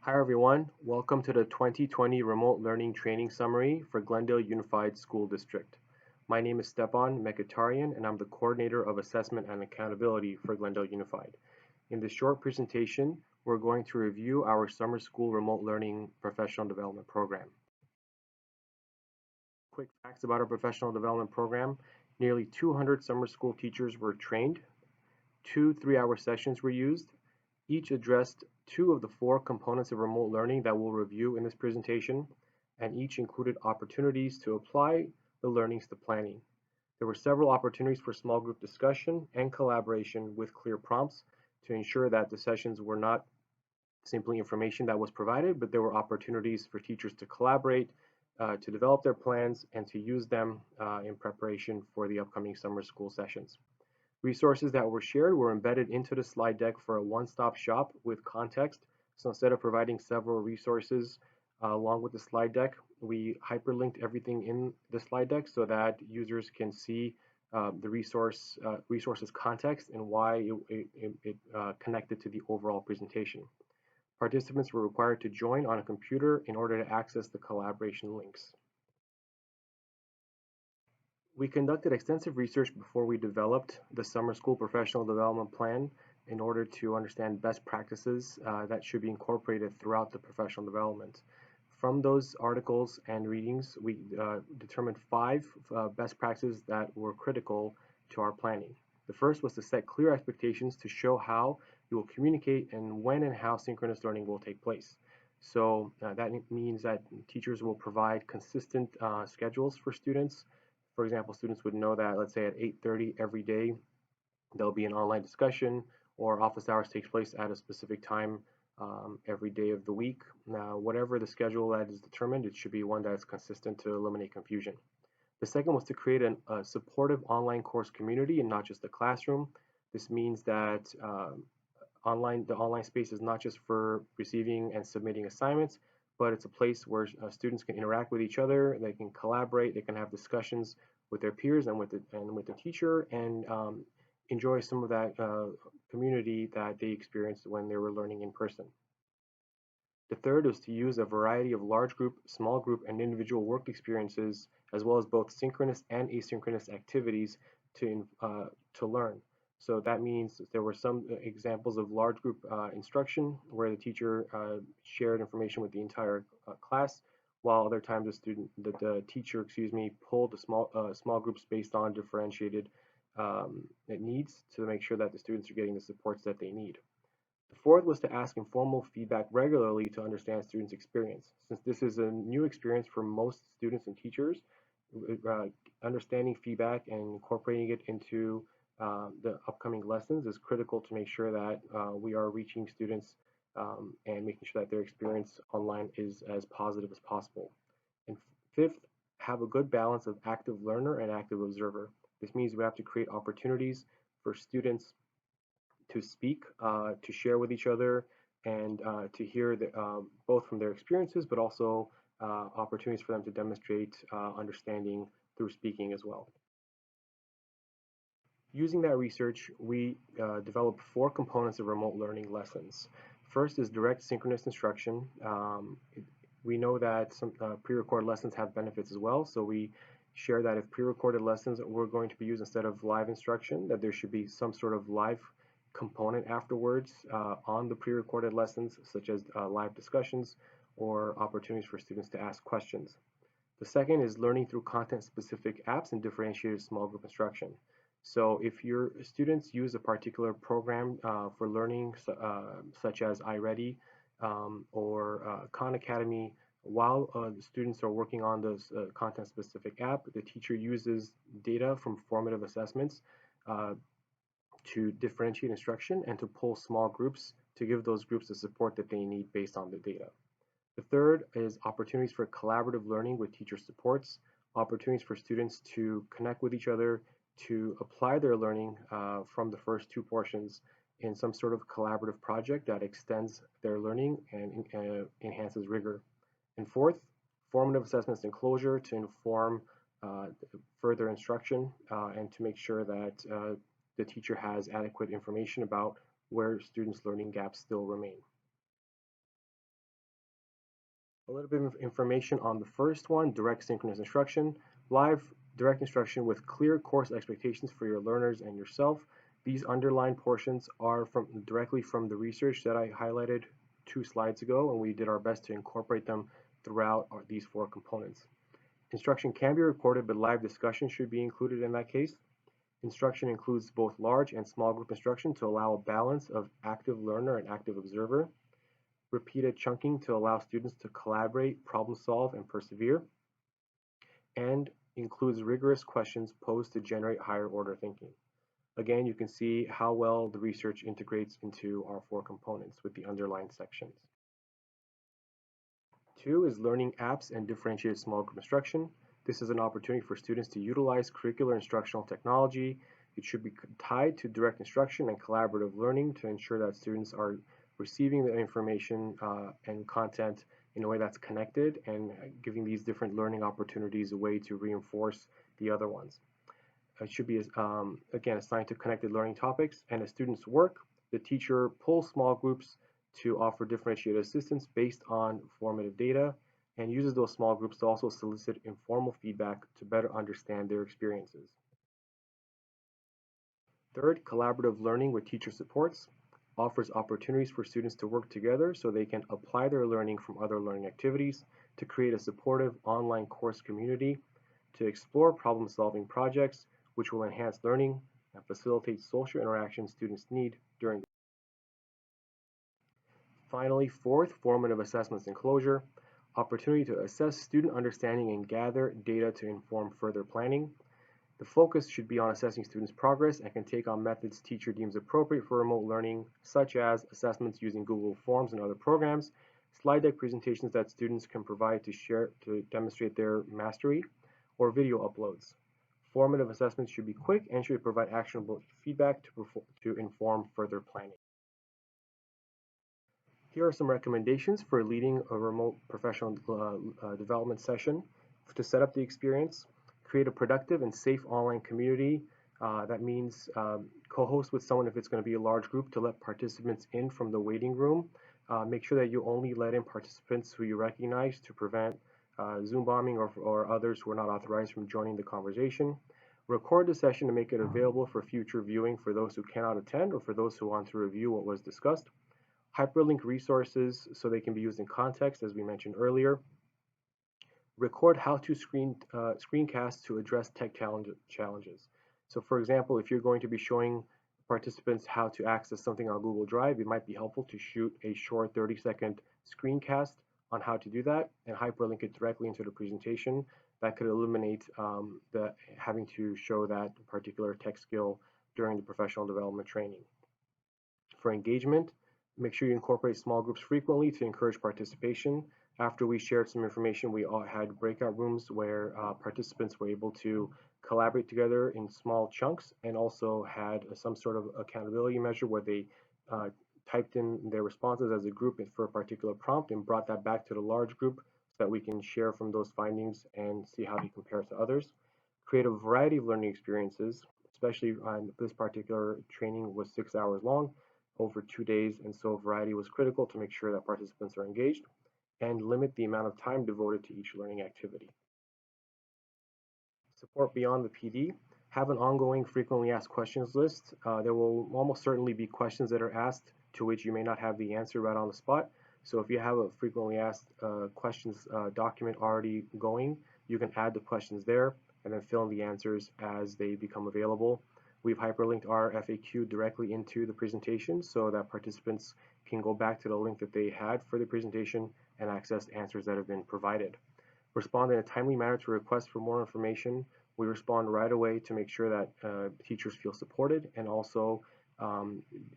Hi everyone, welcome to the 2020 Remote Learning Training Summary for Glendale Unified School District. My name is Stepan Mekatarian and I'm the Coordinator of Assessment and Accountability for Glendale Unified. In this short presentation, we're going to review our Summer School Remote Learning Professional Development Program. Quick facts about our Professional Development Program. Nearly 200 summer school teachers were trained, 2 3-hour sessions were used. Each addressed two of the four components of remote learning that we'll review in this presentation, and each included opportunities to apply the learnings to planning. There were several opportunities for small group discussion and collaboration with clear prompts to ensure that the sessions were not simply information that was provided, but there were opportunities for teachers to collaborate, to develop their plans, and to use them in preparation for the upcoming summer school sessions. Resources that were shared were embedded into the slide deck for a one-stop shop with context. So instead of providing several resources along with the slide deck, we hyperlinked everything in the slide deck so that users can see the resources context and why it connected to the overall presentation. Participants were required to join on a computer in order to access the collaboration links. We conducted extensive research before we developed the Summer School Professional Development Plan in order to understand best practices that should be incorporated throughout the professional development. From those articles and readings, we determined five best practices that were critical to our planning. The first was to set clear expectations to show how you will communicate and when and how synchronous learning will take place. So that means that teachers will provide consistent schedules for students. For example, students would know that, let's say at 8:30 every day, there'll be an online discussion or office hours takes place at a specific time every day of the week. Now, whatever the schedule that is determined, it should be one that is consistent to eliminate confusion. The second was to create a supportive online course community and not just a classroom. This means that the online space is not just for receiving and submitting assignments, but it's a place where students can interact with each other, they can collaborate, they can have discussions with their peers and with the teacher, and enjoy some of that community that they experienced when they were learning in person. The third is to use a variety of large group, small group, and individual work experiences, as well as both synchronous and asynchronous activities to learn. So that means there were some examples of large group instruction where the teacher shared information with the entire class, while other times the teacher, pulled the small groups based on differentiated needs to make sure that the students are getting the supports that they need. The fourth was to ask informal feedback regularly to understand students' experience. Since this is a new experience for most students and teachers, uh, understanding feedback and incorporating it into the upcoming lessons is critical to make sure that we are reaching students and making sure that their experience online is as positive as possible. And fifth, have a good balance of active learner and active observer. This means we have to create opportunities for students to speak, to share with each other, and to hear both from their experiences, but also opportunities for them to demonstrate understanding through speaking as well. Using that research, we developed four components of remote learning lessons. First is direct synchronous instruction. We know that some pre-recorded lessons have benefits as well, so we share that if pre-recorded lessons were going to be used instead of live instruction, that there should be some sort of live component afterwards on the pre-recorded lessons, such as live discussions or opportunities for students to ask questions. The second is learning through content-specific apps and differentiated small group instruction. So if your students use a particular program for learning, such as iReady or Khan Academy, while the students are working on this content-specific app, the teacher uses data from formative assessments uh, to differentiate instruction and to pull small groups to give those groups the support that they need based on the data. The third is opportunities for collaborative learning with teacher supports, opportunities for students to connect with each other, to apply their learning from the first two portions in some sort of collaborative project that extends their learning and enhances rigor. And fourth, formative assessments and closure to inform uh, further instruction and to make sure that the teacher has adequate information about where students' learning gaps still remain. A little bit of information on the first one, direct synchronous instruction. Live direct instruction with clear course expectations for your learners and yourself. These underlined portions are directly from the research that I highlighted 2 slides ago, and we did our best to incorporate them throughout these 4 components. Instruction can be recorded, but live discussion should be included in that case. Instruction includes both large and small group instruction to allow a balance of active learner and active observer. Repeated chunking to allow students to collaborate, problem solve, and persevere. And includes rigorous questions posed to generate higher order thinking. Again, you can see how well the research integrates into our 4 components with the underlined sections. 2 is learning apps and differentiated small group instruction. This is an opportunity for students to utilize curricular instructional technology. It should be tied to direct instruction and collaborative learning to ensure that students are receiving the information and content in a way that's connected and giving these different learning opportunities a way to reinforce the other ones. It should be, again, assigned to connected learning topics, and as students work, the teacher pulls small groups to offer differentiated assistance based on formative data and uses those small groups to also solicit informal feedback to better understand their experiences. Third, collaborative learning with teacher supports offers opportunities for students to work together so they can apply their learning from other learning activities, to create a supportive online course community, to explore problem-solving projects, which will enhance learning and facilitate social interaction students need during. Finally, fourth, formative assessments and closure, opportunity to assess student understanding and gather data to inform further planning. The focus should be on assessing students' progress and can take on methods teacher deems appropriate for remote learning, such as assessments using Google Forms and other programs, slide deck presentations that students can provide to share to demonstrate their mastery, or video uploads. Formative assessments should be quick and should provide actionable feedback to inform further planning. Here are some recommendations for leading a remote professional development session. To set up the experience, create a productive and safe online community. That means co-host with someone if it's going to be a large group to let participants in from the waiting room. Make sure that you only let in participants who you recognize to prevent Zoom bombing or others who are not authorized from joining the conversation. Record the session to make it available for future viewing for those who cannot attend or for those who want to review what was discussed. Hyperlink resources so they can be used in context, as we mentioned earlier. Record how-to screencasts to address tech challenges. So for example, if you're going to be showing participants how to access something on Google Drive, it might be helpful to shoot a short 30-second screencast on how to do that and hyperlink it directly into the presentation. That could eliminate having to show that particular tech skill during the professional development training. For engagement, make sure you incorporate small groups frequently to encourage participation. After we shared some information, we all had breakout rooms where participants were able to collaborate together in small chunks and also had some sort of accountability measure where they typed in their responses as a group for a particular prompt and brought that back to the large group so that we can share from those findings and see how they compare to others. Create a variety of learning experiences, especially this particular training was 6 hours long over 2 days, and so variety was critical to make sure that participants are engaged, and limit the amount of time devoted to each learning activity. Support beyond the PD. Have an ongoing frequently asked questions list. There will almost certainly be questions that are asked to which you may not have the answer right on the spot. So if you have a frequently asked questions document already going, you can add the questions there and then fill in the answers as they become available. We've hyperlinked our FAQ directly into the presentation so that participants can go back to the link that they had for the presentation and access answers that have been provided. Respond in a timely manner to requests for more information. We respond right away to make sure that teachers feel supported, and also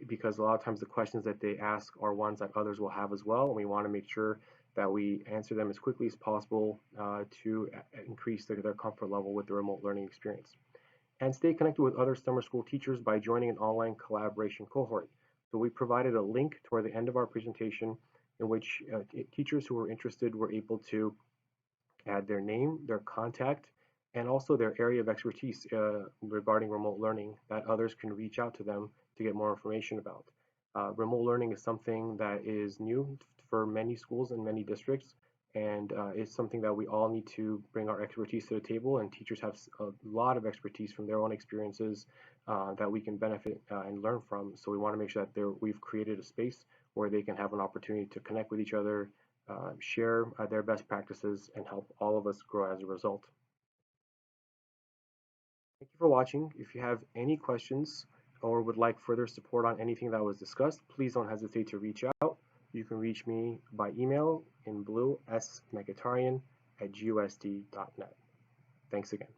because a lot of times the questions that they ask are ones that others will have as well, and we want to make sure that we answer them as quickly as possible to increase their comfort level with the remote learning experience. And stay connected with other summer school teachers by joining an online collaboration cohort. So we provided a link toward the end of our presentation in which teachers who were interested were able to add their name, their contact, and also their area of expertise regarding remote learning that others can reach out to them to get more information about. Remote learning is something that is new for many schools and many districts, and it's something that we all need to bring our expertise to the table, and teachers have a lot of expertise from their own experiences that we can benefit and learn from. So we want to make sure that we've created a space where they can have an opportunity to connect with each other, share their best practices, and help all of us grow as a result. Thank you for watching. If you have any questions or would like further support on anything that was discussed, please don't hesitate to reach out. You can reach me by email in blue, smegatarian@gusd.net. Thanks again.